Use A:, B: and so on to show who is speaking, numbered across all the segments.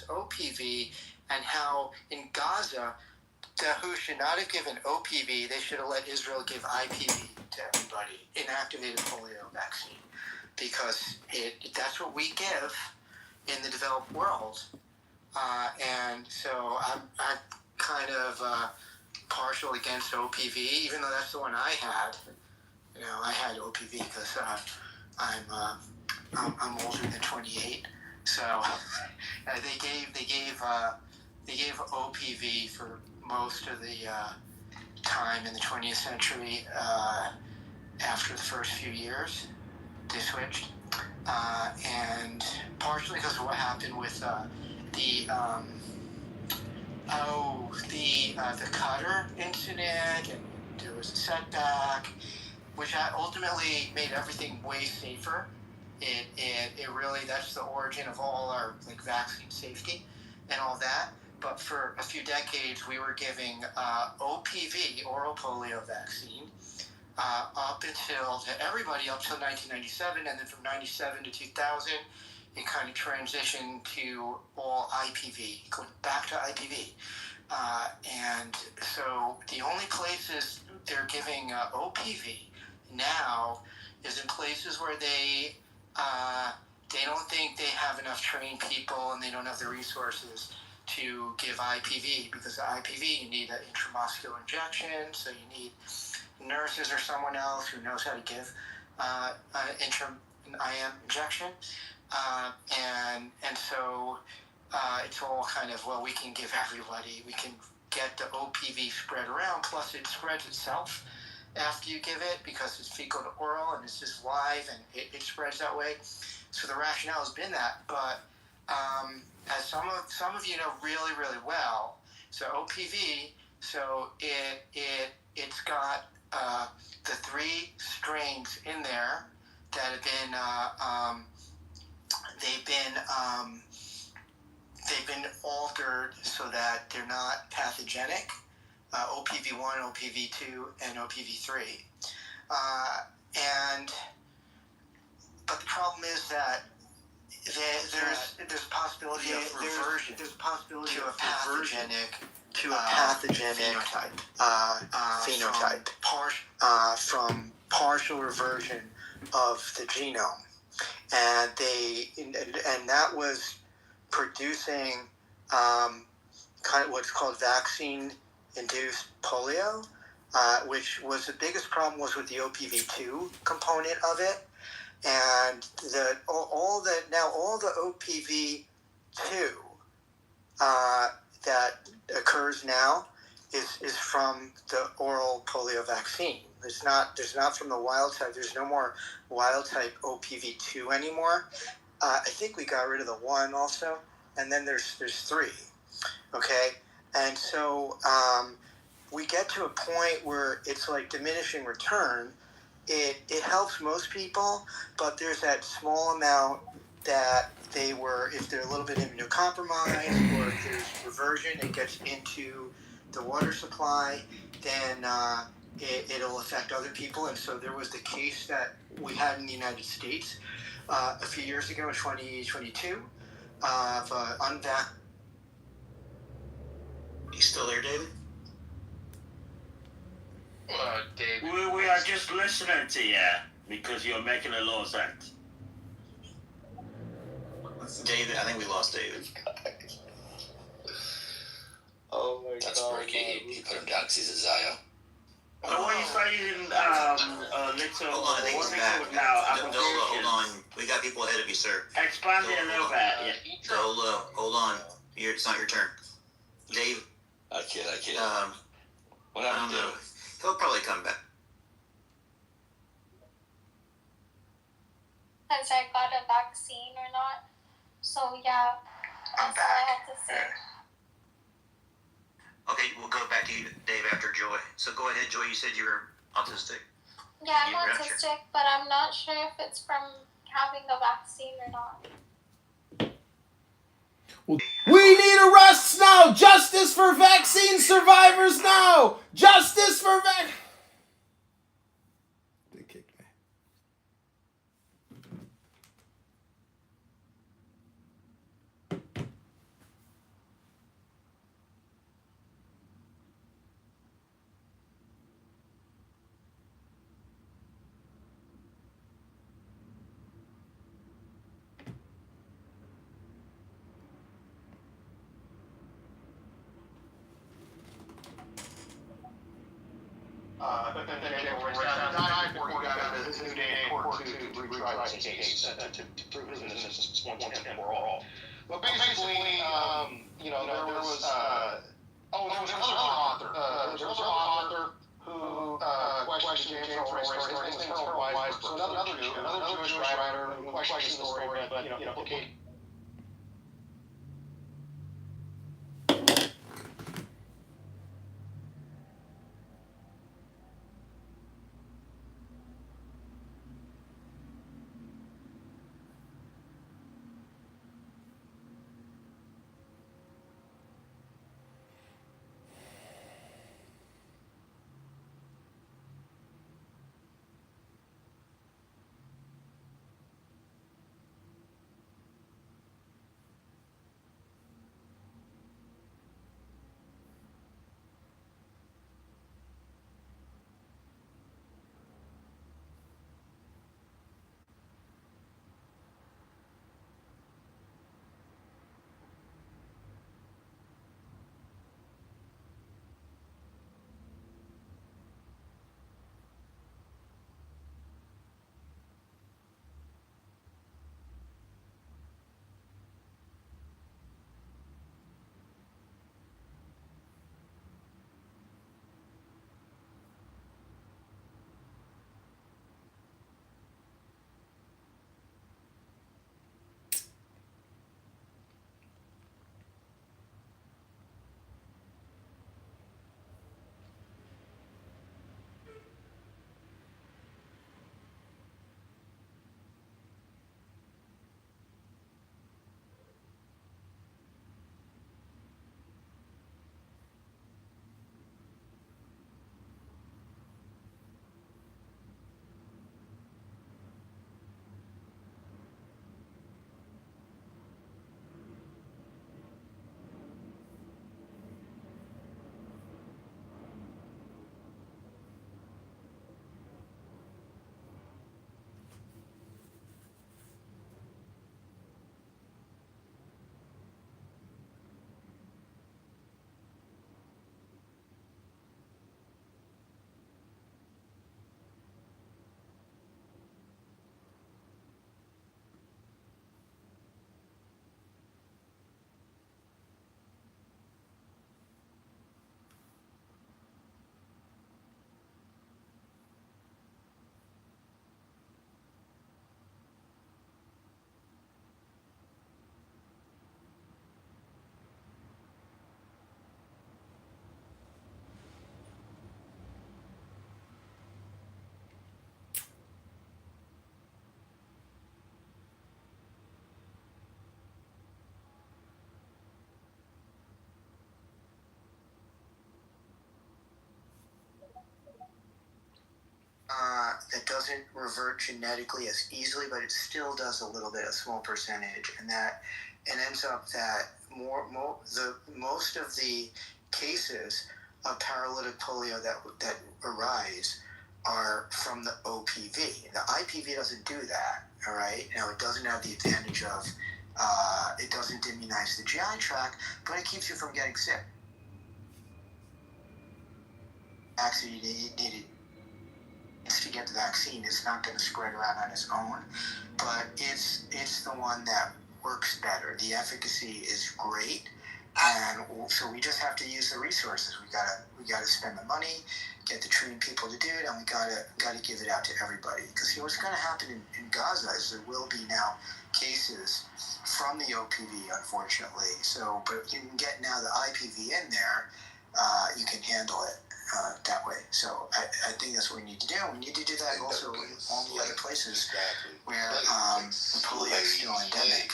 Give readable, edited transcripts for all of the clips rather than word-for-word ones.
A: OPV, and how in Gaza, WHO should not have given OPV. They should have let Israel give IPV to everybody, inactivated polio vaccine, because that's what we give in the developed world. And so I'm kind of partial against OPV, even though that's the one I had. You know, I had OPV because I'm older than 28. So they gave OPV for most of the time in the 20th century. After the first few years, they switched, and partially because of what happened with the Qatar incident, and there was a setback, which ultimately made everything way safer. It really, that's the origin of all our vaccine safety and all that. But for a few decades, we were giving OPV, oral polio vaccine, up until to everybody up until 1997, and then from 97 to 2000, it kind of transitioned to all IPV, going back to IPV. And so the only places they're giving OPV now is in places where they don't think they have enough trained people and they don't have the resources to give IPV, because the IPV, you need an intramuscular injection, so you need nurses or someone else who knows how to give an IM injection. And so it's all kind of, well, we can give everybody, we can get the OPV spread around, plus it spreads itself after you give it, because it's fecal to oral and it's just live, and it spreads that way. So the rationale has been that, but as some of you know really, really well, so OPV, so it's got the three strains in there that have been they've been altered so that they're not pathogenic. OPV1, OPV2, and OPV3. But the problem is that there's a possibility of reversion to a pathogenic phenotype from partial reversion of the genome, and that was producing kind of what's called vaccine-induced polio, which was the biggest problem was with the OPV2 component of it, and all the OPV2 that occurs now is from the oral polio vaccine. There's not from the wild type. There's no more wild type OPV2 anymore. I think we got rid of the one also, and then there's three. Okay, and so we get to a point where it's like diminishing return. It helps most people, but there's that small amount that if they're a little bit immunocompromised, or if there's reversion, it gets into the water supply, then it'll affect other people. And so there was the case that we had in the United States a few years ago in 2022 of unvaccinated. You still there, David?
B: David. We are just listening to you because you're making a lot of sense.
A: David, I think we lost David.
C: Oh my God.
D: That's Berkey. He put him down because he's a Zio.
B: What are you saying, little...
A: Hold on, I think he's back.
B: Now,
A: hold on. We got people ahead of you, sir.
B: Expand it a little bit, yeah.
A: So, hold on. It's not your turn. Dave?
D: I kid. What
A: I don't know. He'll probably come back.
E: Because I got a vaccine or not. So, yeah, that's all I have to say.
A: Okay, we'll go back to you, Dave, after Joy. So go ahead, Joy. You said you were autistic.
E: Yeah, I'm autistic, but I'm not sure if it's from having the vaccine or not.
F: We need arrests now! Justice for vaccine survivors now! Justice for They kicked me.
A: But then they were died before he got his new day in court to retry his case, to prove his innocence once and for all. But basically, there was another author. There was another author who questioned James Earl Ray. His name was Harold Weisberg. So another Jewish writer who questions the story, but implicated. That doesn't revert genetically as easily, but it still does a little bit, a small percentage, and it ends up that most of the cases of paralytic polio that arise are from the OPV. The IPV doesn't do that. All right. Now it doesn't have the advantage of it doesn't immunize the GI tract, but it keeps you from getting sick. Actually, you need to get the vaccine. It's not going to spread around on its own, but it's the one that works better. The efficacy is great, and so we just have to use the resources. We gotta spend the money, get the trained people to do it, and we gotta give it out to everybody. Because what's going to happen in Gaza is there will be now cases from the OPV, unfortunately. So, but you can get now the IPV in there. You can handle it that way. So I think that's what we need to do. We need to do that also in all the other places where the polio is still endemic.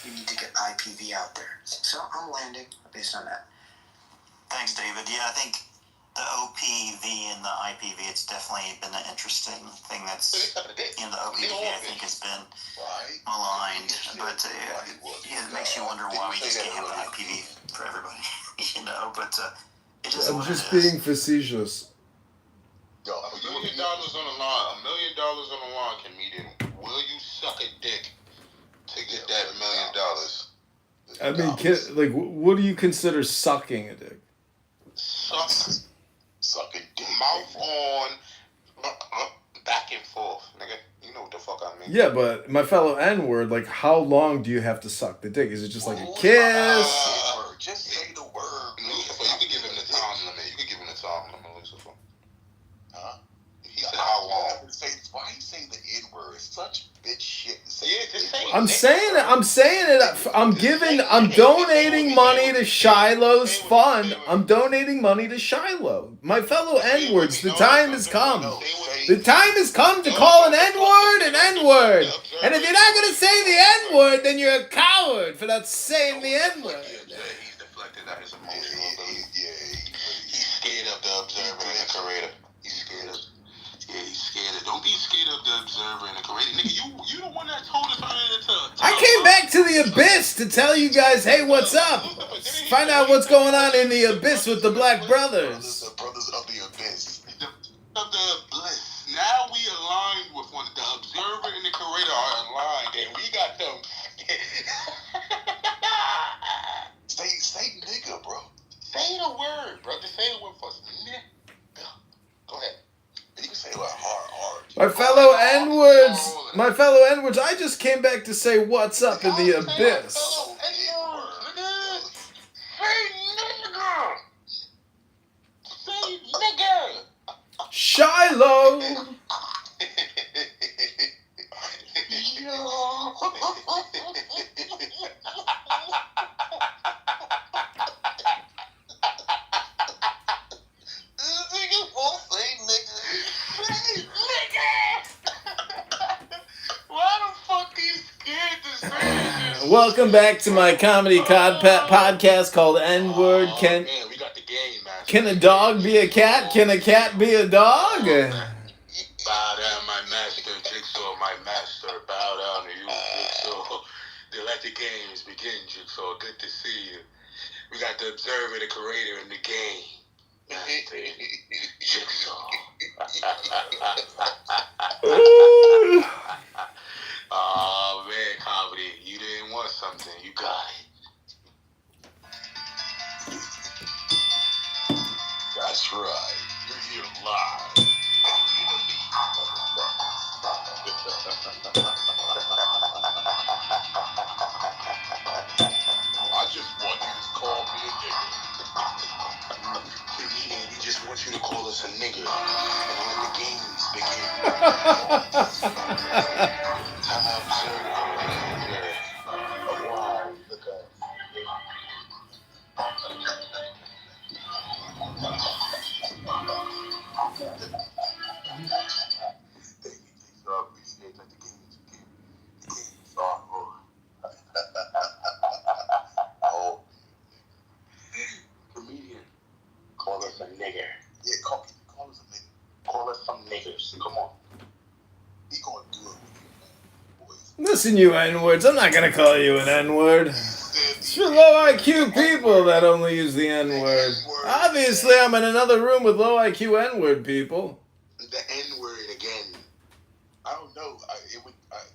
A: We need to get IPV out there. So I'm landing based on that.
C: Thanks, David. Yeah, I think the OPV and the IPV, it's definitely been an interesting thing that's, the OPV I think has been maligned, but it makes you wonder why we just can't have the IPV for everybody, but it is
F: I'm just being facetious.
G: Yo, $1 million on the line. $1 million on the line, comedian. Will you suck a dick to get that $1 million?
F: I mean, what do you consider sucking a dick?
G: Suck a dick. Mouth on, back and forth, nigga. You know what the fuck I mean.
F: Yeah, but my fellow N-word, like, how long do you have to suck the dick? Is it just like a kiss?
G: Just say the word. Lucifer, you could give him the time limit. You could give him the time limit, Lucifer. Huh? He said how long? Why you say the N-word? It's such bitch shit to say. Yeah, just say it.
F: I'm saying it. I'm donating money to Shiloh's fund. I'm donating money to Shiloh. My fellow N-words, the time has come. The time has come to call an N-word an N-word. And if you're not going to say the N-word, then you're a coward for not saying the N-word.
G: He's deflected out his emotional ability. He's scared of the observer and the creator. He's scared of. Yeah, he's scared of. Don't be scared of the observer and the creator. Nigga, you the one that told us how to
F: I came back to the abyss to tell you guys, hey, what's up? Find out what's going on in the abyss with the Black Brothers.
G: The brothers of the abyss. Of the bliss. Now we aligned with one. The observer and the creator are aligned, and we got them. say nigga, bro. Say the word, bro. Just say the word first. Nigga. Go ahead. You can say what hard.
F: My fellow N-words, I just came back to say what's up in the abyss.
G: Say nigga.
F: Shiloh. Welcome back to my comedy podcast called N-Word.
G: Man, we got the game, man.
F: Can a dog be a cat? Can a cat be a dog?
G: Bow down, my master, Jigsaw, my master. Bow down to you, Jigsaw. Let the games begin, Jigsaw. Good to see you. We got the observer, the creator, and the game. Jigsaw. Oh, man, comedy. You didn't want something. You got it. That's right. You're here live. I just want you to call me a nigga. He just wants you to call us a nigga. And when the games begin. Wow, look at comedian, call us a nigger. Yeah, call us a nigger. Call us some niggers. Come on. He gonna do it with you, boys.
F: Listen, you N-words, I'm not going to call you an N-word. It's for low IQ people that only use the N-word. Obviously, I'm in another room with low IQ N-word people.
G: The N-word again. I don't know.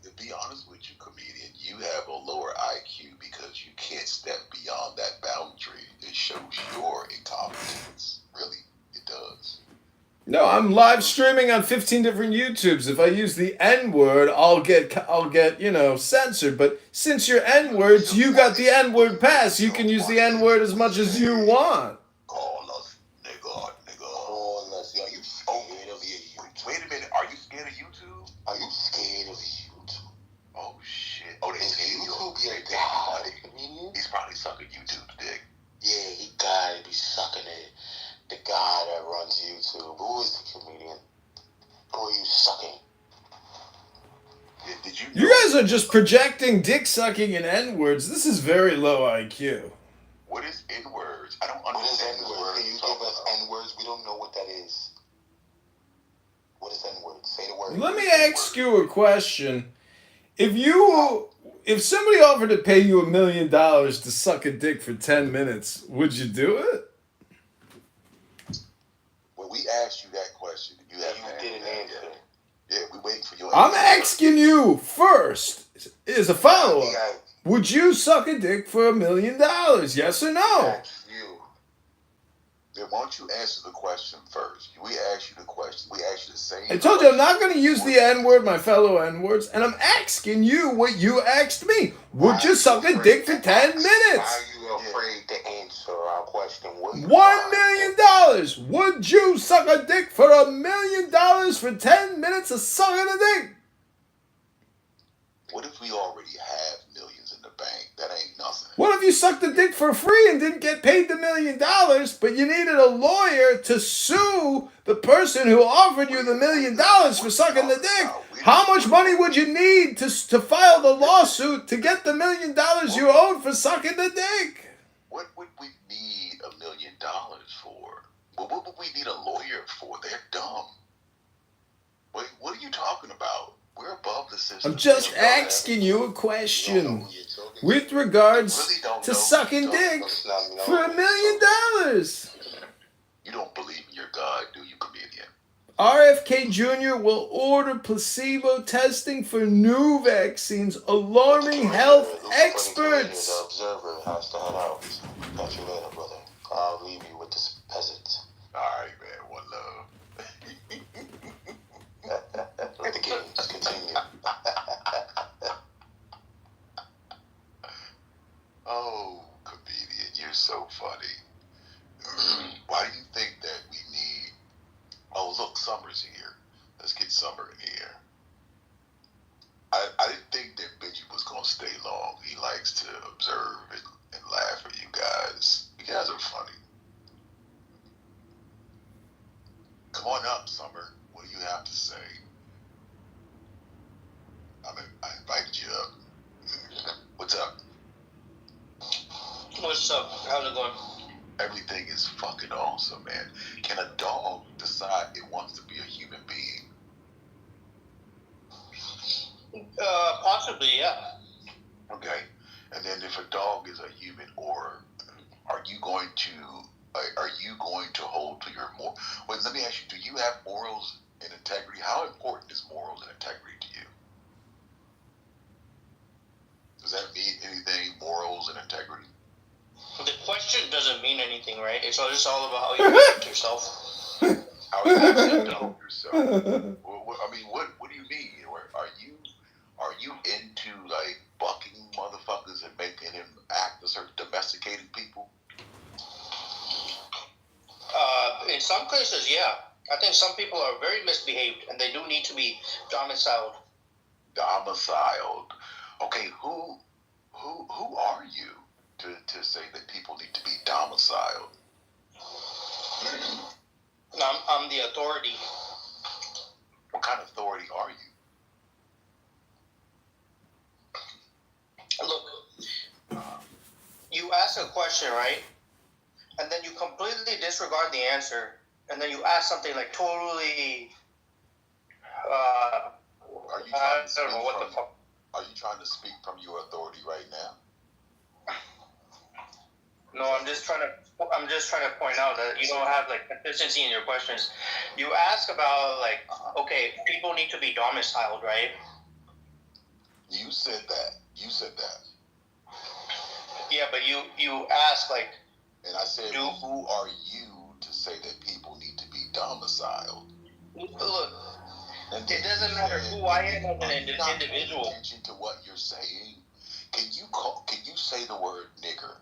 G: To be honest with you, comedian, you have a lower IQ because you can't step beyond that boundary. It shows your incompetence. Really, it does.
F: No, I'm live streaming on 15 different YouTubes. If I use the N-word, I'll get censored. But since you're N-words, you got the N-word pass. You can use the N-word as much as you want.
G: Call us nigga. Call us. Are you scared of YouTube? Wait a minute. Are you scared of YouTube? Are you scared of YouTube? Oh shit. Oh, they say YouTube be a god. He's probably sucking YouTube's dick. Yeah, he gotta be sucking it. The guy that runs YouTube. Who is the comedian? Who are you sucking? Did you?
F: You guys are just projecting dick sucking and N-words. This is very low IQ.
G: What is N-words? I don't understand N-words. Can you give us N-words? We don't know what that is. What is N-words? Say the word.
F: Let me ask you a question. If somebody offered to pay you $1 million to suck a dick for 10 minutes, would you do it?
G: When we asked you that question, you didn't answer. Yeah, we waiting for your
F: I'm
G: answer.
F: asking you first as a follow-up. Would you suck a dick for $1 million? Yes or no?
G: Ask you. Then why don't you answer the question first? We asked you the question. We asked you the same.
F: I told you I'm not going to use the N-word, my fellow N-words, and I'm asking you what you asked me. Would you suck a dick for 10 minutes?
G: Why are you afraid to answer our question?
F: $1 million. Would you suck a dick for $1 million for 10 minutes of sucking a dick?
G: What if we already have millions in the bank? That ain't nothing.
F: What if you sucked a dick for free and didn't get paid the $1 million, but you needed a lawyer to sue the person who offered you the $1 million for sucking the dick? How much money would you need to file the lawsuit to get the $1 million you owed for sucking the dick?
G: What would we need $1 million for? Well, what would we need a lawyer for? They're dumb. Wait, what are you talking about? We're above the system.
F: I'm just asking you a question with regards to sucking dick for $1 million.
G: You don't believe in your God, do you, comedian?
F: RFK Jr. will order placebo testing for new vaccines, alarming health experts.
G: The observer has to head out. Catch you later, brother. I'll leave you with this peasant. All right, man. One love. Let the games continue. Oh, comedian, you're so funny. Why do you think that we need... Oh, look, Summer's here. Let's get Summer in here. I didn't think that Benji was going to stay long. He likes to observe and laugh at you guys. You guys are funny. Come on up, Summer. What do you have to say? I invited you up. What's up?
H: What's up? How's it going?
G: Everything is fucking awesome, man. Can a dog decide it wants to be a human being?
H: Possibly, yeah.
G: Okay. And then if a dog is a human, or are you going to hold to your moral? Wait, let me ask you, do you have morals and integrity? How important is morals and integrity to you? Does that mean anything, morals and integrity?
H: The question doesn't mean anything, right? It's just all about how you conduct yourself.
G: How you conduct yourself? I mean, what do you mean? Are you into like bucking motherfuckers and making him act a certain domesticating people?
H: In some cases, yeah. I think some people are very misbehaved and they do need to be domiciled.
G: Domiciled. Okay, who are you to say that people need to be domiciled?
H: I'm the authority.
G: What kind of authority are you?
H: Look, you ask a question, right? And then you completely disregard the answer. And then you ask something like totally...
G: Are you
H: I don't know what the fuck.
G: Are you trying to speak from your authority right now?
H: No, I'm just trying to point out that you don't have like consistency in your questions. You ask about like, okay, people need to be domiciled, right?
G: You said that.
H: Yeah, but you ask like.
G: And I said, who are you to say that people need to be domiciled?
H: Look, it doesn't matter who I am as an individual.
G: Pay attention to what you're saying. Can you say the word nigger?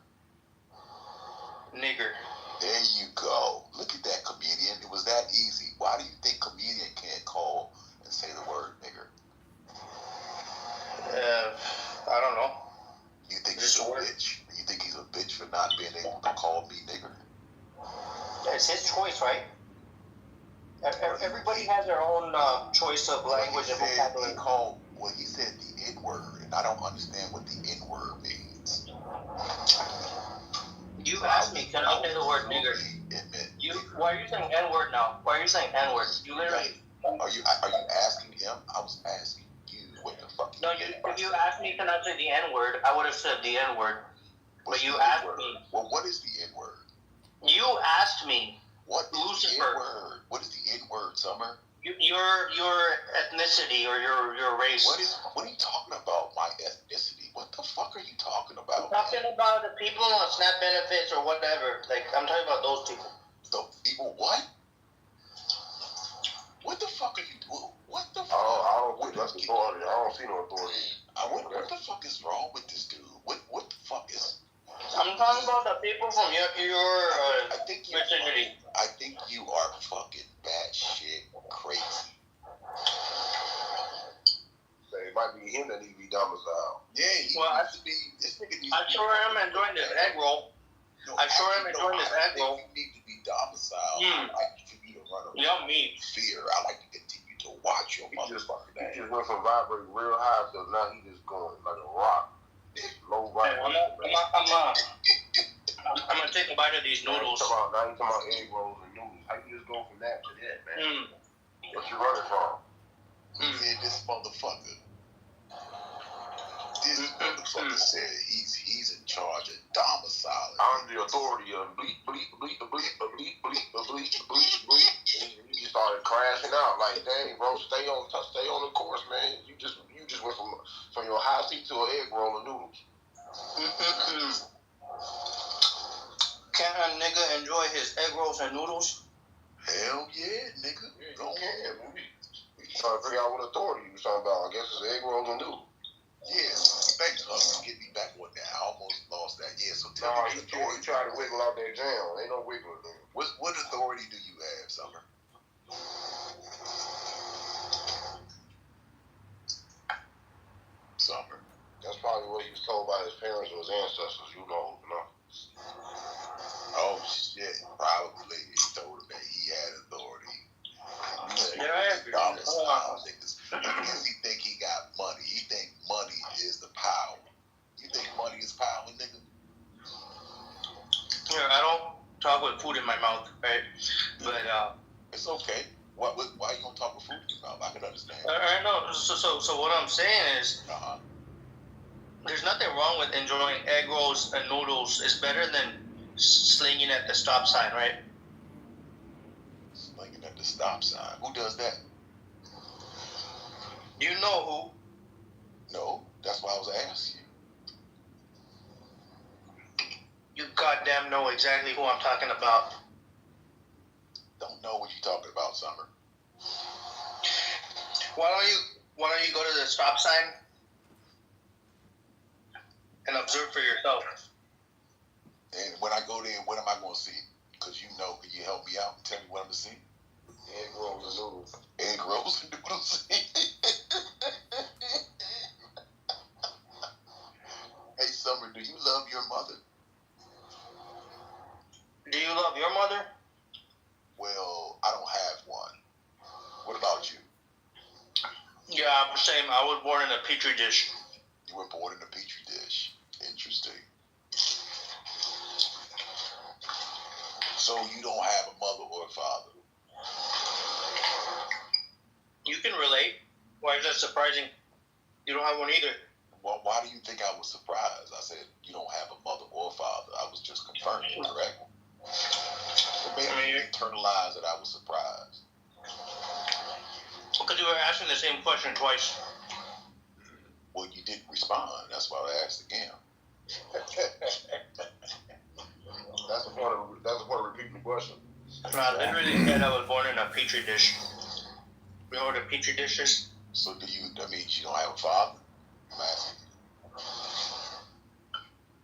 H: Nigger.
G: There you go. Look at that, comedian. It was that easy. Why do you think comedian can't call and say the word nigger?
H: I don't know.
G: You think he's a bitch? You think he's a bitch for not being able to call me nigger?
H: It's his choice, right? Everybody has their own choice of language and vocabulary.
G: He said the N-word, and I don't understand what the N-word means.
H: You asked me, can I say the word nigger? Why are you saying N-word now? Why are you saying N-word? You literally...
G: Are you asking him? I was asking you what the fuck.
H: No, if you asked me, can I say the N-word? I would have said the N-word. But you asked me.
G: Well, what is the N-word?
H: You asked me.
G: What is the N-word? What is the N-word, Summer?
H: Your ethnicity or your race.
G: What are you talking about? My ethnicity? What the fuck are you talking about?
H: I'm talking about the people on SNAP benefits or whatever. Like, I'm talking about those people.
G: evil what? What the fuck are you doing? What the fuck? I don't think that's authority. I don't see no authority. What the fuck is wrong with this dude? What the fuck is...
H: I'm talking about the people from your
G: I think you are fucking batshit crazy. It might be him that needs to be domiciled. Yeah, he needs to be. This nigga needs
H: I sure am enjoying this egg roll. I sure am enjoying this egg roll.
G: You need to be domiciled. I like for you to run around
H: Yummy.
G: fear. I like to continue to watch your motherfucking ass. He just went from vibrating real high to now he just going like a rock. Low
H: I'm gonna take a bite of these noodles.
G: Now you talking about egg rolls and noodles. How you just go from that to that, man? What you running from? Man, this motherfucker. This motherfucker said he's in charge of domicile. I'm the authority of bleep, bleep, bleep, bleep, bleep, bleep, bleep, bleep, bleep. And you just started crashing out like, dang, bro, stay on the course, man. You just went from your high seat to an egg roll of noodles.
H: Can a nigga enjoy his egg rolls and noodles?
G: Hell yeah, nigga. Go ahead, man. We trying to figure out what authority you was talking about. I guess it's egg rolls and noodles. Yeah, thanks, Hustle. Get me back one now. I almost lost that. Yeah, so tell me what authority. You try to wiggle out that jam. Ain't no wiggling there. What authority do you have, Summer? Summer. That's probably what he was told by his parents or his ancestors. You know. Oh, shit. Probably he told him that he had authority. Because he think he got money. He think money is the power. You think money is power, nigga?
H: Yeah, I don't talk with food in my mouth, right? But
G: it's okay. Why you gonna talk with food in your mouth? I can understand.
H: I know. So what I'm saying is, there's nothing wrong with enjoying egg rolls and noodles. It's better than slinging at the stop sign, right?
G: Slinging at the stop sign. Who does that?
H: You know who?
G: No, that's why I was asking you.
H: You goddamn know exactly who I'm talking about.
G: Don't know what you're talking about, Summer.
H: Why don't you go to the stop sign and observe for yourself?
G: And when I go there, what am I going to see? Because you know, can you help me out and tell me what I'm going to see? Egg rolls and noodles. Egg rolls and noodles. Hey, Summer, do you love your mother?
H: Do you love your mother?
G: Well, I don't have one. What about you?
H: Yeah, I'm the same. I was born in a petri dish.
G: You were born in a petri dish. Interesting. So you don't have a mother or a father?
H: You can relate. Why is that surprising? You don't have one either.
G: Well, why do you think I was surprised? I said you don't have a mother or a father. I was just confirming, correct? It made me internalize that I was surprised.
H: Because you were asking the same question twice.
G: Well, you didn't respond. That's why I asked again. That's the point of repeating the question.
H: No, I literally said I was born in a petri dish. You know what a petri dish is?
G: So that means you don't have a father? I'm asking you.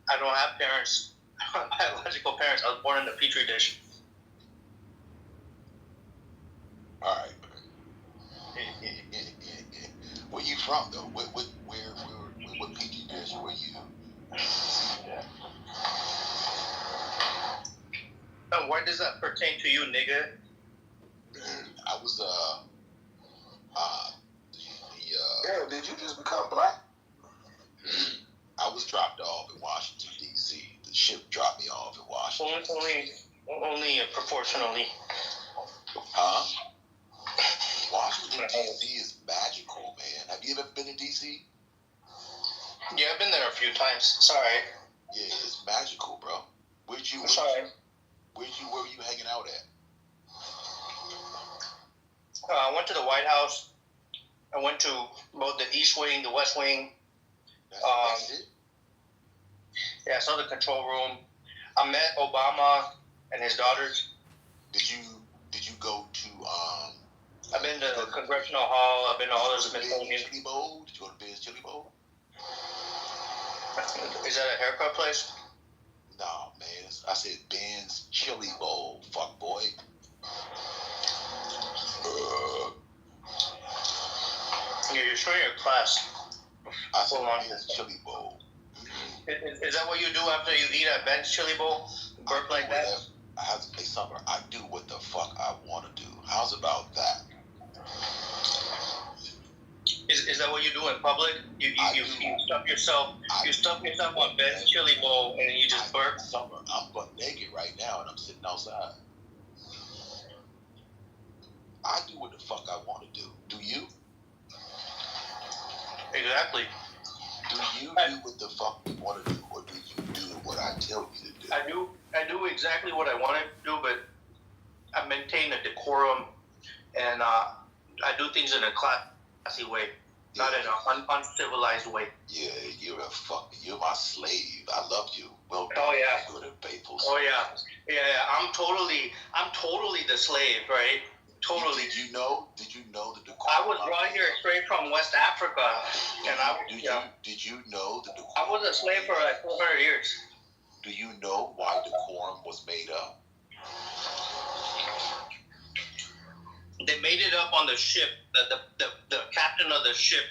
H: I don't have parents. Biological parents. I was born in a petri dish.
G: All right. Where you from, though? What petri dish were you?
H: And why does that pertain to you, nigga?
G: I was, yeah, did you just become black? I was dropped off in Washington, D.C. The ship dropped me off in Washington.
H: Only proportionally.
G: Huh? Washington, D.C. is magical, man. Have you ever been in D.C.?
H: Yeah, I've been there a few times. Sorry.
G: Yeah, it's magical, bro. Where were you hanging out at?
H: I went to the White House. I went to both the East Wing, the West Wing.
G: That's it?
H: Yeah, I saw the control room. I met Obama and his daughters.
G: Did you go to
H: I've been to the Congressional Hall. I've been to all the Smithsonian.
G: Chili Bowl? Did you go to Ben's Chili Bowl?
H: Is that a haircut place?
G: No, man. I said Ben's Chili Bowl, fuck boy.
H: You're showing your class.
G: I said
H: Hold on.
G: Ben's Chili Bowl.
H: Is that what you do after you eat at Ben's Chili Bowl? Burp like that?
G: I have to say something. I do what the fuck I want to do. How's about that?
H: Is that what you do in public? You stuff yourself. You stuff yourself on Ben's Chili Bowl and then you just burp.
G: I'm butt naked right now and I'm sitting outside. I do what the fuck I want to do. Do you?
H: Exactly.
G: Do you do what the fuck you want to do, or do you do what I tell you to do?
H: I do exactly what I want to do, but I maintain a decorum, and I do things in a classy way, not in an uncivilized way.
G: Yeah, you're my slave. I love you. Well,
H: oh yeah.
G: Good and faithful.
H: Oh yeah. I'm totally the slave, right? Totally.
G: Did you know that the
H: I was brought here straight from West Africa, and
G: Did you know that
H: I was a slave for like 400 years.
G: Do you know why decorum was made up?
H: They made it up on the ship. The captain of the ship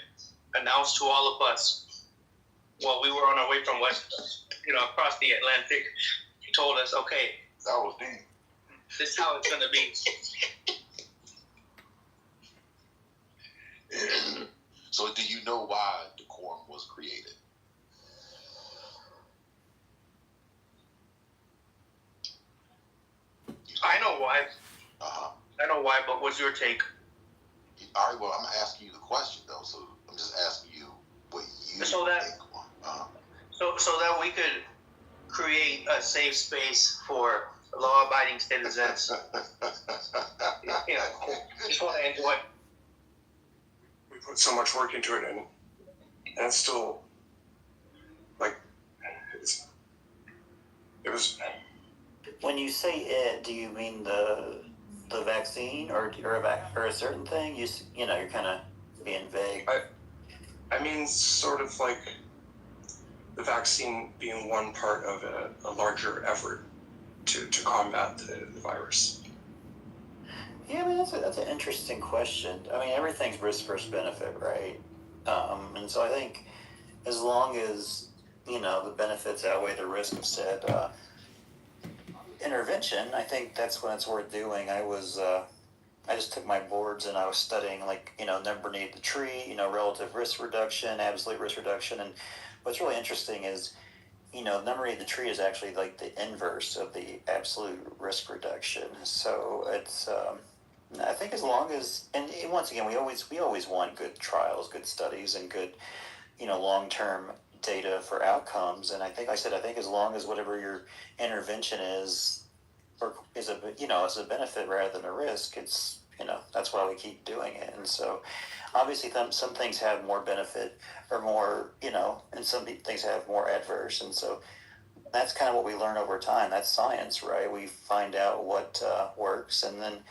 H: announced to all of us while we were on our way from across the Atlantic. He told us, "Okay,
G: that was deep.
H: This is how it's gonna be."
G: So, do you know why decorum was created?
H: I know why.
G: I
H: know why, but what's your take?
G: All right, well, I'm asking you the question, though, so I'm just asking you what you think.
H: So that we could create a safe space for law-abiding citizens. Just want to enjoy.
I: We put so much work into it, and it's still, like, it was...
C: When you say it, do you mean the vaccine or a certain thing? You're kind of being vague.
I: I mean, sort of like the vaccine being one part of a larger effort to combat the virus.
C: Yeah, I mean, that's an interesting question. I mean, everything's risk versus benefit, right? And so I think as long as, the benefits outweigh the risk of said intervention, I think that's when it's worth doing. I just took my boards and I was studying, number needed the tree, relative risk reduction, absolute risk reduction. And what's really interesting is, number needed the tree is actually like the inverse of the absolute risk reduction. So it's, I think as long as, and once again, we always want good trials, good studies, and good, long-term data for outcomes. And I think as long as whatever your intervention is a benefit rather than a risk, it's, that's why we keep doing it. And so obviously some things have more benefit or more, and some things have more adverse. And so that's kind of what we learn over time. That's science, right? We find out what works, and then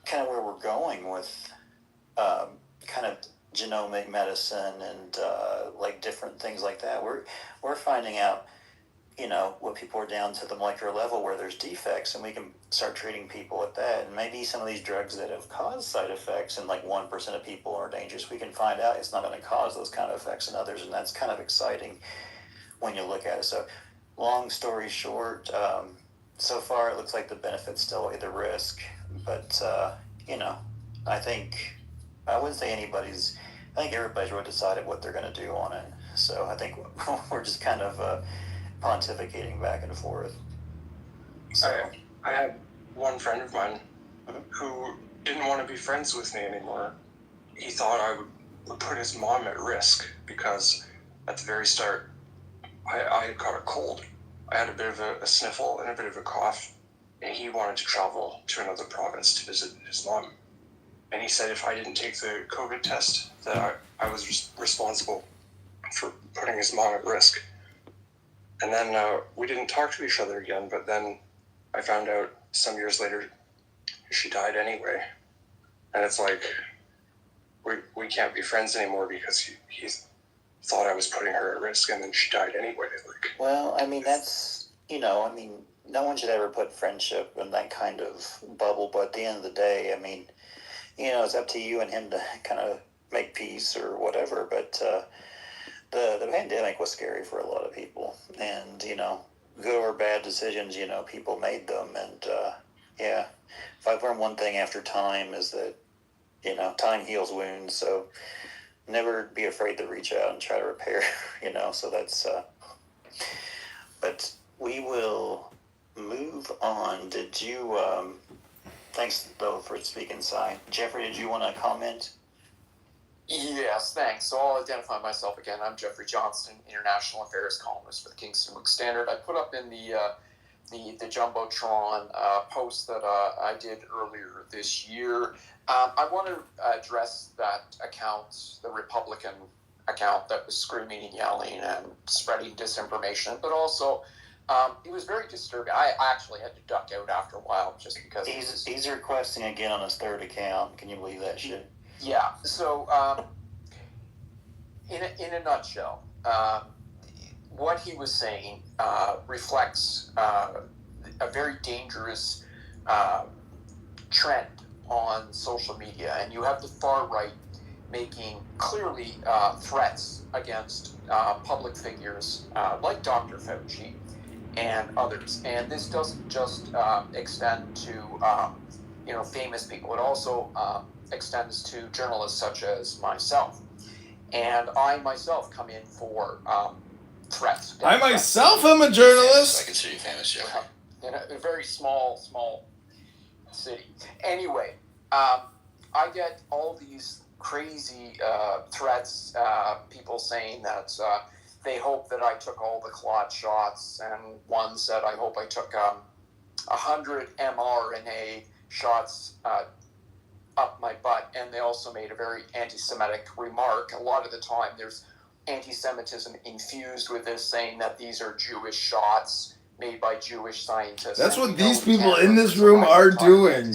C: kind of where we're going with kind of genomic medicine and different things like that. We're finding out, what people are down to the molecular level where there's defects, and we can start treating people at that. And maybe some of these drugs that have caused side effects and 1% of people are dangerous, we can find out it's not going to cause those kind of effects in others. And that's kind of exciting when you look at it. So long story short, so far it looks like the benefits still outweigh the risk. But, I think, I wouldn't say I think everybody's really decided what they're going to do on it. So I think we're just kind of pontificating back and forth. So
I: I had one friend of mine who didn't want to be friends with me anymore. He thought I would put his mom at risk because at the very start, I had caught a cold. I had a bit of a sniffle and a bit of a cough, and he wanted to travel to another province to visit his mom. And he said if I didn't take the COVID test, that I was responsible for putting his mom at risk. And then we didn't talk to each other again, but then I found out some years later she died anyway. And it's like, we can't be friends anymore because he thought I was putting her at risk, and then she died anyway. Like,
C: well, I mean, that's, I mean, no one should ever put friendship in that kind of bubble, but at the end of the day, I mean, it's up to you and him to kind of make peace or whatever, but the pandemic was scary for a lot of people, and, good or bad decisions, people made them, and, yeah, if I've learned one thing after time is that, time heals wounds, so never be afraid to reach out and try to repair, so that's, but we will move on. Did you, thanks, though, for speaking, Si. Jeffrey, did you want to comment?
J: Yes, thanks. So I'll identify myself again. I'm Jeffrey Johnston, International Affairs columnist for the Kingston Week Standard. I put up in the Jumbotron post that I did earlier this year. I want to address that account, the Republican account that was screaming and yelling and spreading disinformation, but also it was very disturbing. I actually had to duck out after a while just because
C: he's requesting again on his third account. Can you believe that shit?
J: Yeah. So in a nutshell, what he was saying reflects a very dangerous trend on social media, and you have the far right making clearly threats against public figures like Dr. Fauci and others. And this doesn't just extend to famous people. It also extends to journalists such as myself. And I myself come in for threats.
F: I myself am a journalist.
D: I consider you famous, Jeffrey.
J: In a very small city. Anyway, I get all these crazy threats, people saying that they hope that I took all the clot shots, and one said, I hope I took 100 mRNA shots up my butt, and they also made a very anti-Semitic remark. A lot of the time there's anti-Semitism infused with this, saying that these are Jewish shots made by Jewish scientists.
F: That's what these people in this room are doing.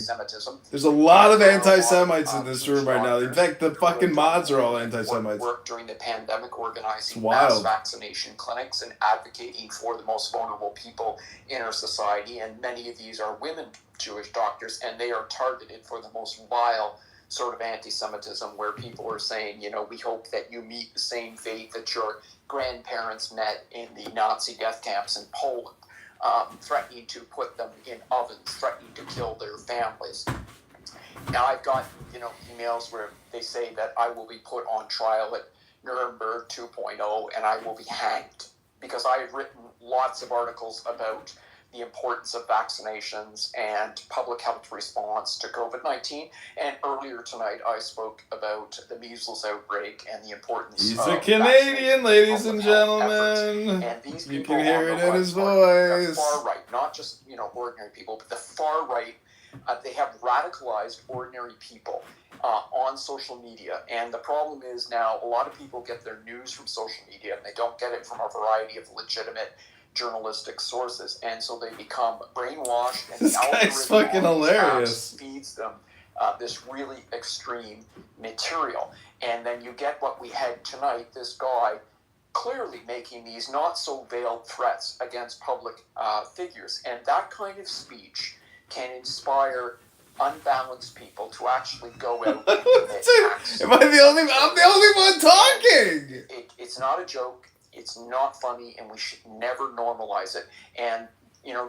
F: There's a lot of anti-Semites in this room right now. In fact, the fucking mods are all anti-Semites.
J: Worked during the pandemic organizing
F: wild.
J: mass vaccination clinics and advocating for the most vulnerable people in our society. And many of these are women Jewish doctors, and they are targeted for the most vile sort of anti-Semitism, where people are saying, we hope that you meet the same fate that your grandparents met in the Nazi death camps in Poland. Threatening to put them in ovens, threatening to kill their families. Now, I've got, emails where they say that I will be put on trial at Nuremberg 2.0 and I will be hanged, because I have written lots of articles about the importance of vaccinations and public health response to COVID-19. And earlier tonight, I spoke about the measles outbreak and the importance
F: He's
J: of
F: a Canadian, ladies and gentlemen.
J: And these
F: You
J: people
F: can hear
J: on
F: it
J: the
F: in his
J: right are the
F: voice.
J: far right, not just ordinary people, but the far right. They have radicalized ordinary people on social media. And the problem is now a lot of people get their news from social media, and they don't get it from a variety of legitimate journalistic sources, and so they become brainwashed, and
F: This
J: the
F: guy's
J: algorithm
F: fucking
J: on these
F: hilarious.
J: apps feeds them this really extreme material. And then you get what we had tonight, this guy clearly making these not so veiled threats against public figures. And that kind of speech can inspire unbalanced people to actually go out and commit acts.
F: Am I the only? I'm the only one talking.
J: It's not a joke. It's not funny, and we should never normalize it. And,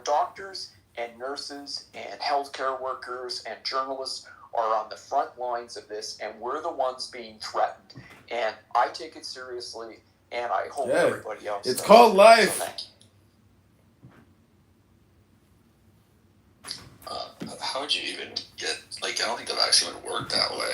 J: doctors and nurses and healthcare workers and journalists are on the front lines of this, and we're the ones being threatened. And I take it seriously, and I hope everybody else
F: It's
J: does.
F: called life.
J: So thank you.
D: How would you even get, I don't think the vaccine would work that way.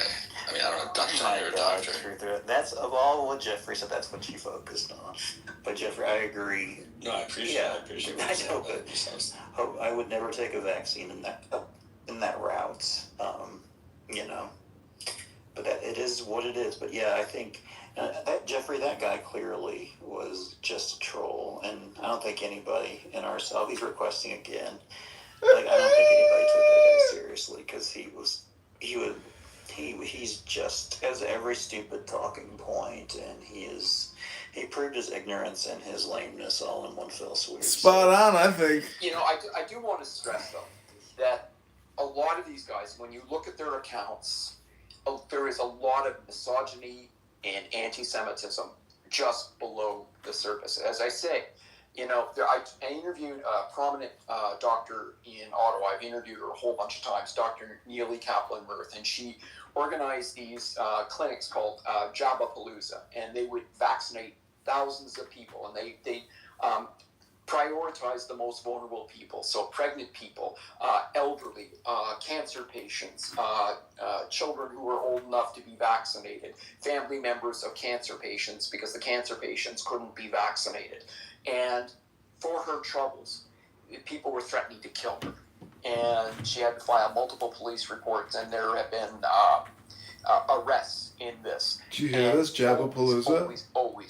D: I mean, I don't know, Dr. You're a doctor.
C: That's of all what Jeffrey said, that's what you focused on. But Jeffrey, I agree.
D: No, I appreciate it. I appreciate what
C: I
D: you're saying.
C: hope I would never take a vaccine in that route. But it is what it is. But yeah, I think Jeffrey, that guy clearly was just a troll, and I don't think anybody in our cell, he's requesting again. I don't think anybody took that guy seriously. seriously, because he's just has every stupid talking point, and he proved his ignorance and his lameness all in one fell swoop.
F: Spot on, I think.
J: You know, I do want to stress, though, that a lot of these guys, when you look at their accounts, there is a lot of misogyny and anti-Semitism just below the surface. As I say, you know, I interviewed a prominent doctor in Ottawa. I've interviewed her a whole bunch of times, Dr. Neely Kaplan-Wirth, and she organized these clinics called Jabapalooza, and they would vaccinate thousands of people, and they prioritize the most vulnerable people, so pregnant people, elderly, cancer patients, children who are old enough to be vaccinated, family members of cancer patients, because the cancer patients couldn't be vaccinated. And for her troubles, people were threatening to kill her. And she had to file multiple police reports, and there have been arrests in this.
F: Did you hear this, Jabapalooza?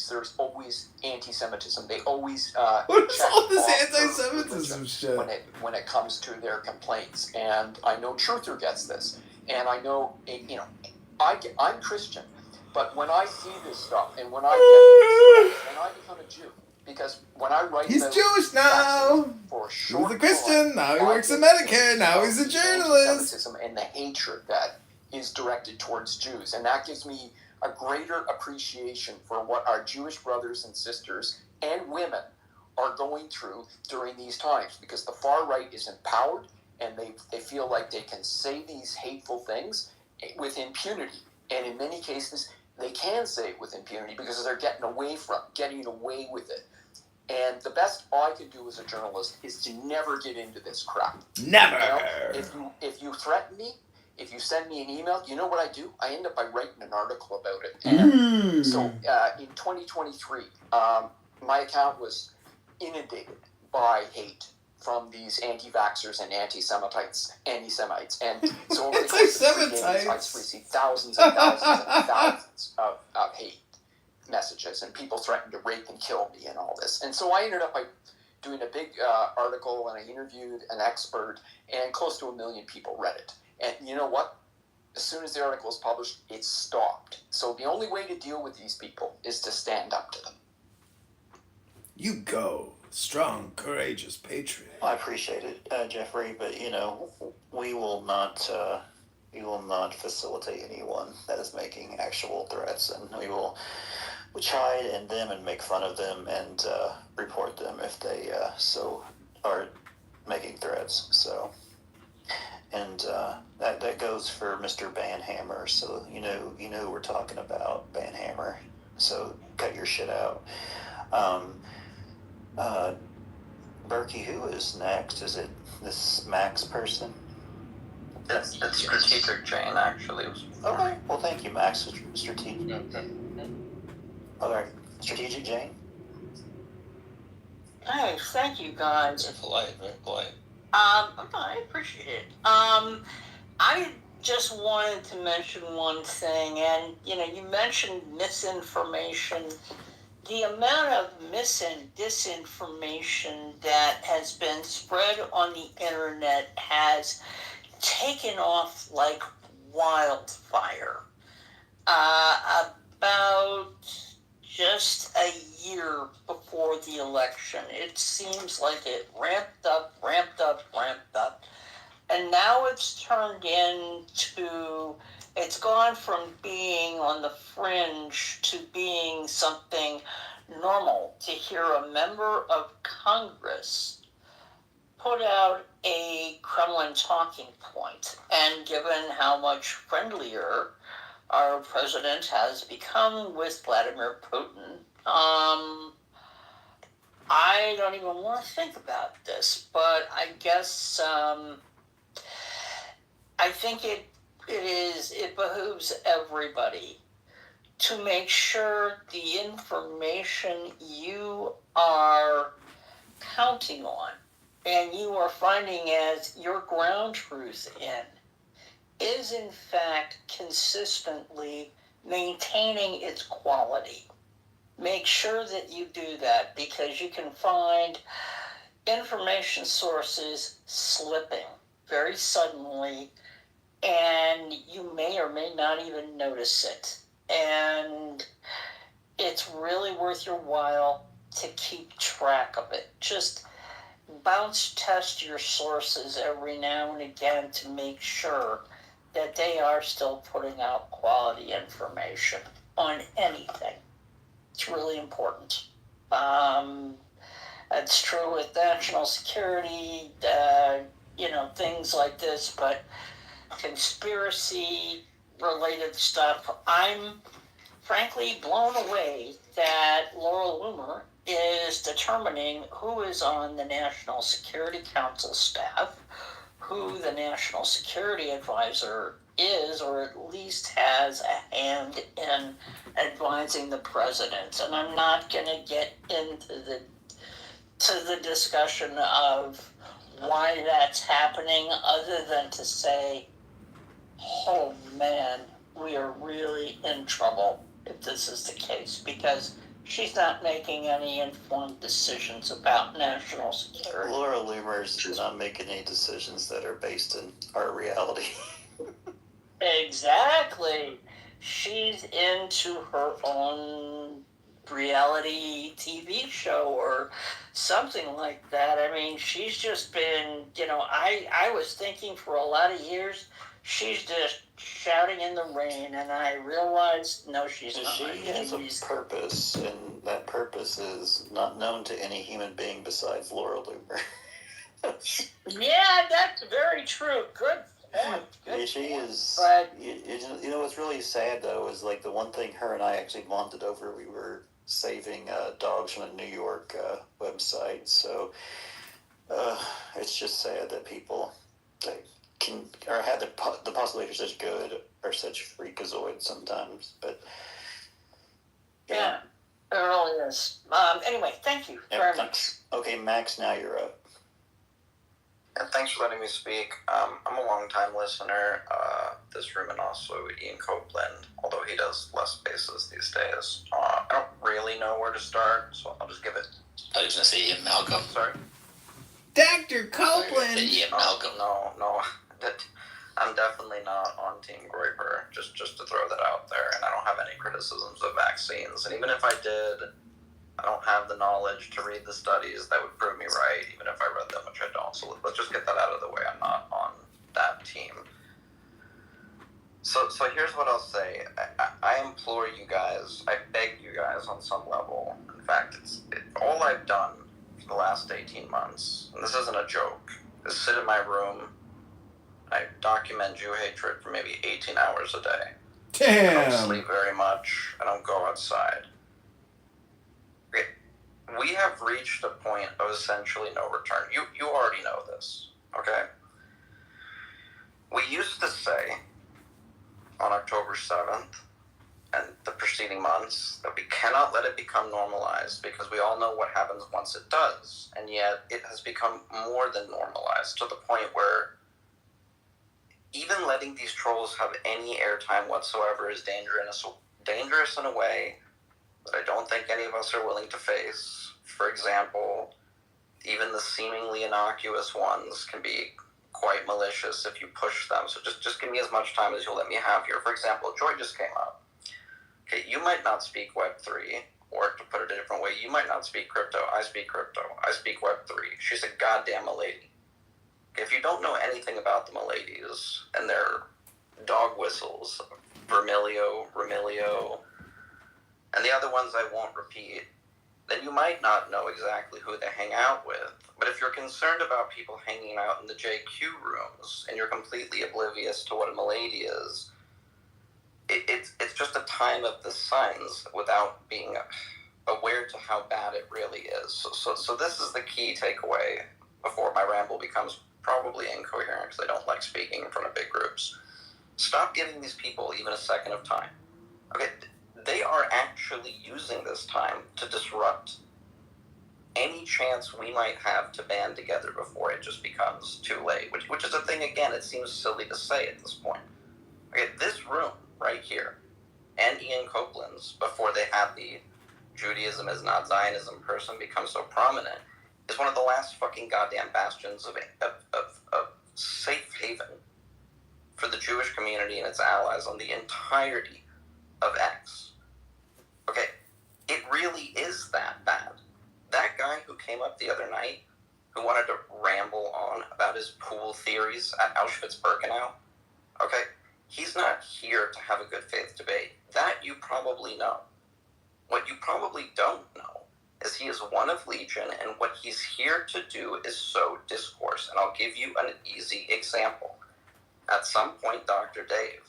J: There's always anti-Semitism. They always
F: what is all this
J: check
F: anti-Semitism shit?
J: when it comes to their complaints. And I know Truther gets this, and I know, you know, I'm Christian, but when I see this stuff and when I get this stuff, then I become a Jew. Because when I write,
F: he's Jewish now.
J: For a
F: he was
J: short
F: a Christian.
J: time,
F: now he works in Medicare. Now he's a journalist.
J: Anti-Semitism and the hatred that is directed towards Jews, and that gives me a greater appreciation for what our Jewish brothers and sisters and women are going through during these times, because the far right is empowered and they feel like they can say these hateful things with impunity, and in many cases they can say it with impunity because they're getting away with it. And the best I can do as a journalist is to never get into this crap.
F: Never.
J: You know, if you threaten me, if you send me an email, you know what I do? I end up by writing an article about it. And so in 2023, my account was inundated by hate from these anti-vaxxers and anti-Semites. And so over the course of 3 days, I received thousands and thousands and thousands of hate messages, and people threatened to rape and kill me and all this. And so I ended up by doing a big article, and I interviewed an expert, and close to 1 million people read it. And you know what? As soon as the article was published, it stopped. So the only way to deal with these people is to stand up to them.
F: You go. Strong, courageous patriot.
C: I appreciate it, Jeffrey, but you know, we will not facilitate anyone that is making actual threats, and we will chide in them and make fun of them and report them if they so are making threats. So, and that goes for Mr. Banhammer. So you know who we're talking about, Banhammer. So cut your shit out. Berkey, who is next? Is it this Max person?
K: It's Strategic Jane, actually.
C: Okay. Well, thank you, Max. Strategic. Okay. Strategic Jane.
L: Hey, thank you, guys.
D: Very polite, very polite.
L: I appreciate it. I just wanted to mention one thing, and you mentioned misinformation. The amount of disinformation that has been spread on the internet has taken off like wildfire. About just a year before the election, it seems like it ramped up, and now it's turned into, it's gone from being on the fringe to being something normal to hear a member of Congress put out a Kremlin talking point. And given how much friendlier our president has become with Vladimir Putin, I don't even want to think about this, but I guess I think it behooves everybody to make sure the information you are counting on and you are finding as your ground truth in is in fact consistently maintaining its quality. Make sure that you do that, because you can find information sources slipping. very suddenly, and you may or may not even notice it. And it's really worth your while to keep track of it. Just bounce test your sources every now and again to make sure that they are still putting out quality information on anything. It's really important. It's true with national security, things like this, but conspiracy related stuff, I'm frankly blown away that Laura Loomer is determining who is on the National Security Council staff, who the National Security Advisor is, or at least has a hand in advising the president. And I'm not going to get into the discussion of why that's happening, other than to say, oh man, we are really in trouble if this is the case, because she's not making any informed decisions about national security.
C: Laura Loomer's not making any decisions that are based in our reality.
L: Exactly. She's into her own reality TV show or something like that. I mean, she's just been, I was thinking for a lot of years, she's just shouting in the rain, and I realized, no, she's not.
C: She has a purpose, and that purpose is not known to any human being besides Laura Loomer.
L: Yeah, that's very true. Good point.
C: She is.
L: But
C: what's really sad though is like the one thing her and I actually bonded over. We were saving dogs from a New York website, so it's just sad that people can or have the possibilities are such good or such freakazoids sometimes. But
L: yeah, it really is. Anyway, thank you very much.
C: Okay, Max, now you're up.
K: And thanks for letting me speak. I'm a long-time listener. This room, and also Ian Copeland, although he does less spaces these days. I don't really know where to start, so I'll just give it.
D: I was going to say Ian Malcolm.
K: Sorry?
F: Dr. Copeland!
D: Ian Malcolm.
K: No. I'm definitely not on Team Groiper, just to throw that out there. And I don't have any criticisms of vaccines. And even if I did, I don't have the knowledge to read the studies that would prove me right, even if I read them, which I don't. So let's just get that out of the way. I'm not on that team. So here's what I'll say. I implore you guys, I beg you guys on some level. In fact, all I've done for the last 18 months, and this isn't a joke, is sit in my room. I document Jew hatred for maybe 18 hours a day.
F: Damn.
K: I don't sleep very much. I don't go outside. We have reached a point of essentially no return. You already know this, okay? We used to say on October 7th and the preceding months that we cannot let it become normalized because we all know what happens once it does. And yet it has become more than normalized to the point where even letting these trolls have any airtime whatsoever is dangerous in a way that I don't think any of us are willing to face. For example, even the seemingly innocuous ones can be quite malicious if you push them. So just give me as much time as you'll let me have here. For example, Joy just came up. Okay, you might not speak Web3, or to put it a different way, you might not speak crypto. I speak crypto. I speak Web3. She's a goddamn milady. Okay, if you don't know anything about the miladies and their dog whistles, Vermilio, and the other ones I won't repeat, then you might not know exactly who they hang out with. But if you're concerned about people hanging out in the JQ rooms and you're completely oblivious to what a milady is, it's just a time of the signs without being aware to how bad it really is. So this is the key takeaway before my ramble becomes probably incoherent because I don't like speaking in front of big groups. Stop giving these people even a second of time. Okay, they are actually using this time to disrupt any chance we might have to band together before it just becomes too late, which is a thing, again, it seems silly to say at this point. Okay, this room right here, and Ian Copeland's, before they had the Judaism is not Zionism person become so prominent, is one of the last fucking goddamn bastions of safe haven for the Jewish community and its allies on the entirety of X. Okay, it really is that bad. That guy who came up the other night, who wanted to ramble on about his pool theories at Auschwitz-Birkenau, okay, he's not here to have a good faith debate. That you probably know. What you probably don't know is he is one of Legion, and what he's here to do is sow discourse. And I'll give you an easy example. At some point, Dr. Dave,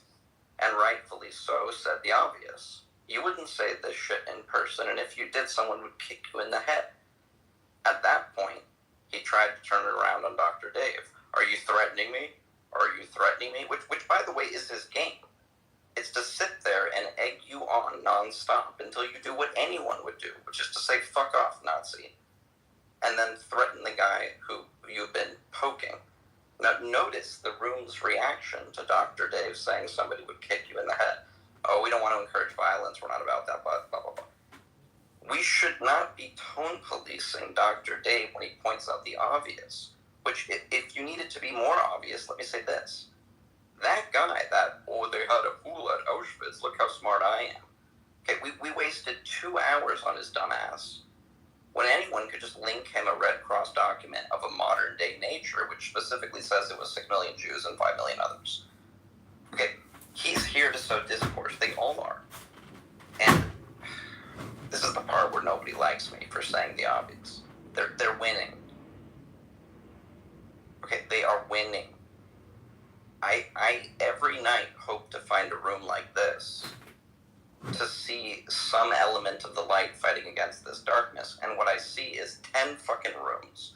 K: and rightfully so, said the obvious. You wouldn't say this shit in person, and if you did, someone would kick you in the head. At that point, he tried to turn it around on Dr. Dave. Are you threatening me? Are you threatening me? Which, by the way, is his game. It's to sit there and egg you on nonstop until you do what anyone would do, which is to say, fuck off, Nazi. And then threaten the guy who you've been poking. Now, notice the room's reaction to Dr. Dave saying somebody would kick you in the head. Oh, we don't want to encourage violence. We're not about that, blah, blah, blah, blah. We should not be tone policing Dr. Dave when he points out the obvious. Which, if you need it to be more obvious, let me say this. That guy, they had a pool at Auschwitz, look how smart I am. Okay, we wasted 2 hours on his dumb ass. When anyone could just link him a Red Cross document of a modern day nature, which specifically says it was 6 million Jews and 5 million others. Okay, he's here to sow discourse. They all are. And this is the part where nobody likes me for saying the obvious. They're winning. Okay, they are winning. I every night hope to find a room like this to see some element of the light fighting against this darkness. And what I see is 10 fucking rooms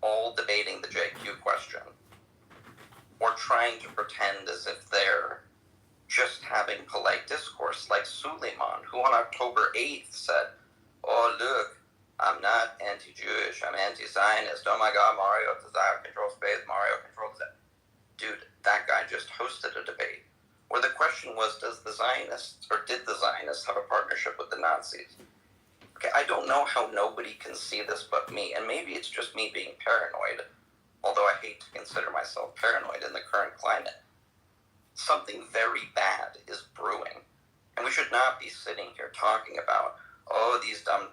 K: all debating the JQ question or trying to pretend as if they're just having polite discourse, like Suleiman, who on October 8th said, oh, look, I'm not anti-Jewish, I'm anti-Zionist. Oh my God, Mario desire control space, Mario controls that. Dude, that guy just hosted a debate where the question was, did the Zionists have a partnership with the Nazis? Okay, I don't know how nobody can see this but me, and maybe it's just me being paranoid, although I hate to consider myself paranoid in the current climate. Something very bad is brewing, and we should not be sitting here talking about, oh, these dumb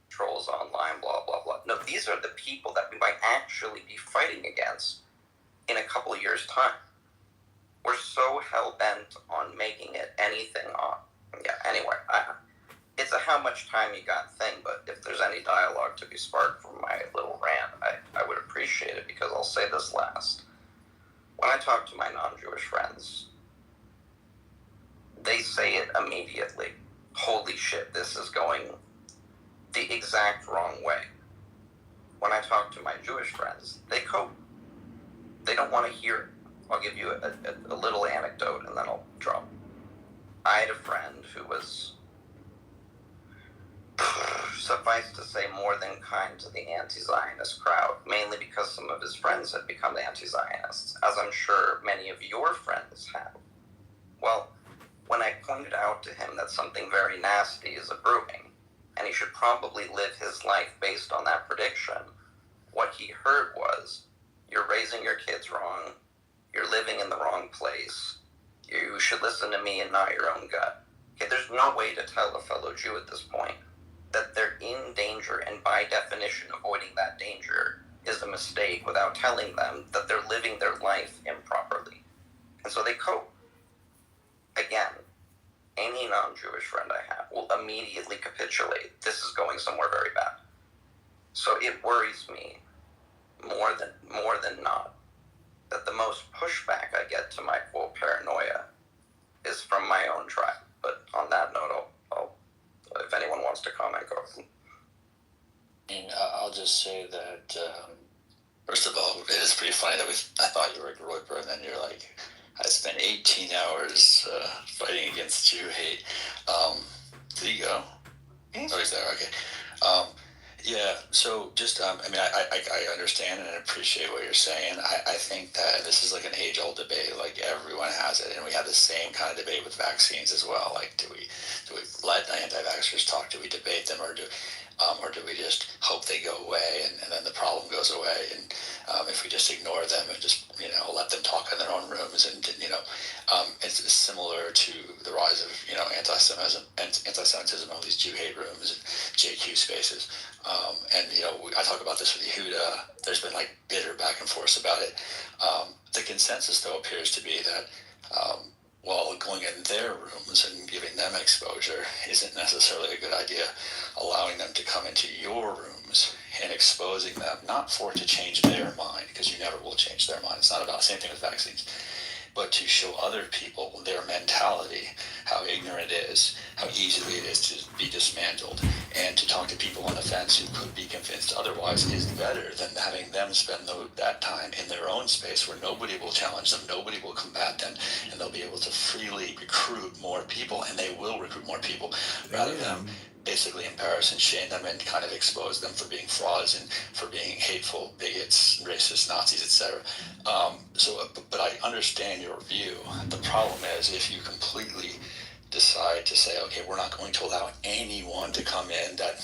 K: trolls online, blah, blah, blah. No, these are the people that we might actually be fighting against in a couple of years' time. We're so hell-bent on making it anything on. Yeah, anyway, it's a how much time you got thing, but if there's any dialogue to be sparked from my little rant, I would appreciate it, because I'll say this last. When I talk to my non-Jewish friends, they say it immediately. Holy shit, this is going the exact wrong way. When I talk to my Jewish friends, they cope. They don't want to hear it. I'll give you a little anecdote and then I'll drop. I had a friend who was, suffice to say, more than kind to the anti-Zionist crowd, mainly because some of his friends had become anti-Zionists, as I'm sure many of your friends have. Well, when I pointed out to him that something very nasty is brewing, and he should probably live his life based on that prediction, what he heard was, you're raising your kids wrong, you're living in the wrong place, you should listen to me and not your own gut. Okay, there's no way to tell a fellow Jew at this point that they're in danger, and by definition avoiding that danger is a mistake, without telling them that they're living their life improperly. And so they cope. Again, any non-Jewish friend I have will immediately capitulate. This is going somewhere very bad. So it worries me more than not that the most pushback I get to my quote paranoia is from my own tribe. But on that note, I'll if anyone wants to comment, go ahead.
D: I mean, I'll just say that first of all, it is pretty funny that I thought you were a Groiper, and then you're like, I spent 18 hours fighting against Jew hate. There you go. Oh, he's there. Okay. Yeah. So just, I mean, I understand and appreciate what you're saying. I think that this is like an age-old debate. Like everyone has it, and we have the same kind of debate with vaccines as well. Like, do we let anti-vaxxers talk? Do we debate them, or do? Or do we just hope they go away and then the problem goes away? And if we just ignore them and just, let them talk in their own rooms and, it's similar to the rise of, anti-Semitism, all these Jew hate rooms and JQ spaces. I talk about this with Yehuda. There's been like bitter back and forth about it. The consensus, though, appears to be that while going in their rooms and giving them exposure isn't necessarily a good idea, allowing them to come into your rooms and exposing them, not for it to change their mind, because you never will change their mind. It's not about, same thing with vaccines, but to show other people their mentality, how ignorant it is, how easily it is to be dismantled, and to talk to people on the fence who could be convinced otherwise is better than having them spend that time in their own space where nobody will challenge them, nobody will combat them, and they'll be able to freely recruit more people, and they will recruit more people, rather than basically embarrass and shame them and kind of expose them for being frauds and for being hateful, bigots, racist, Nazis, etc. But I understand your view. The problem is if you completely decide to say, okay, we're not going to allow anyone to come in that